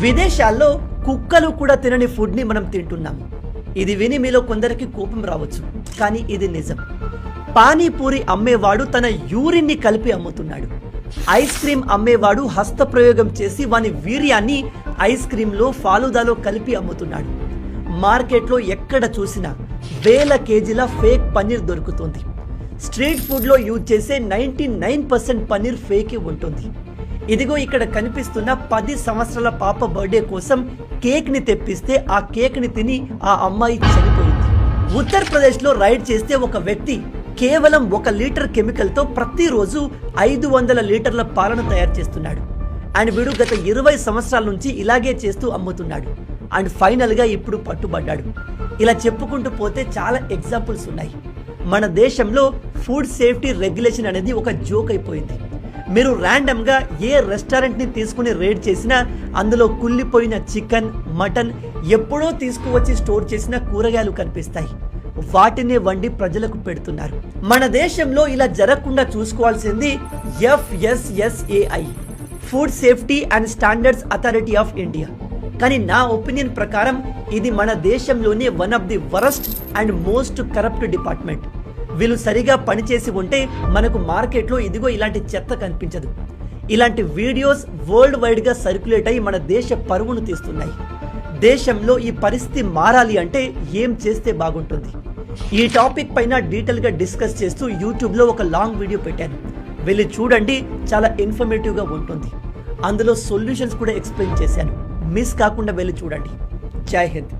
విదేశాల్లో కుక్కలు కూడా తినని ఫుడ్ని మనం తింటున్నాము. ఇది విని మీలో కొందరికి కోపం రావచ్చు, కానీ ఇది నిజం. పానీపూరి అమ్మేవాడు తన యూరిన్ని కలిపి అమ్ముతున్నాడు. ఐస్ క్రీమ్ అమ్మేవాడు హస్తప్రయోగం చేసి వాని వీర్యాన్ని ఐస్ క్రీంలో ఫాలుదాలో కలిపి అమ్ముతున్నాడు. మార్కెట్లో ఎక్కడ చూసినా వేల కేజీల ఫేక్ పన్నీర్ దొరుకుతుంది. స్ట్రీట్ ఫుడ్లో యూజ్ చేసే 99% పన్నీర్ ఫేకే ఉంటుంది. ఇదిగో ఇక్కడ కనిపిస్తున్న 10 సంవత్సరాల పాప బర్త్డే కోసం కేక్ని తెప్పిస్తే ఆ కేక్ని తిని ఆ అమ్మాయి చనిపోయింది. ఉత్తరప్రదేశ్లో రైడ్ చేస్తే ఒక వ్యక్తి కేవలం 1 లీటర్ కెమికల్తో ప్రతిరోజు 500 లీటర్ల పాలను తయారు చేస్తున్నాడు. అండ్ వీడు గత 20 సంవత్సరాల నుంచి ఇలాగే చేస్తూ అమ్ముతున్నాడు. అండ్ ఫైనల్గా ఇప్పుడు పట్టుబడ్డాడు. ఇలా చెప్పుకుంటూ పోతే చాలా ఎగ్జాంపుల్స్ ఉన్నాయి. మన దేశంలో ఫుడ్ సేఫ్టీ రెగ్యులేషన్ అనేది ఒక జోక్ అయిపోయింది. మీరు ర్యాండమ్గా ఏ రెస్టారెంట్ని తీసుకుని రేడ్ చేసినా అందులో కుళ్ళిపోయిన చికెన్, మటన్, ఎప్పుడో తీసుకువచ్చి స్టోర్ చేసిన కూరగాయలు కనిపిస్తాయి. వాటినే వండి ప్రజలకు పెడుతున్నారు. మన దేశంలో ఇలా జరగకుండా చూసుకోవాల్సింది FSSAI, food safety and standards authority of India. కానీ నా ఒపీనియన్ ప్రకారం ఇది మన దేశంలోనే one of the worst and most corrupt department. వీళ్ళు సరిగా పనిచేసి ఉంటే మనకు మార్కెట్లో ఇదిగో ఇలాంటి చెత్త కనిపించదు. ఇలాంటి వీడియోస్ వరల్డ్ వైడ్గా సర్క్యులేట్ అయ్యి మన దేశ పరువును తీస్తున్నాయి. దేశంలో ఈ పరిస్థితి మారాలి అంటే ఏం చేస్తే బాగుంటుంది? ఈ టాపిక్ పైన డీటెయిల్గా డిస్కస్ చేస్తూ యూట్యూబ్లో ఒక లాంగ్ వీడియో పెట్టాను. వెళ్ళి చూడండి, చాలా ఇన్ఫర్మేటివ్గా ఉంటుంది. అందులో సొల్యూషన్స్ కూడా ఎక్స్ప్లెయిన్ చేశాను. మిస్ కాకుండా వెళ్ళి చూడండి. జై హింద్.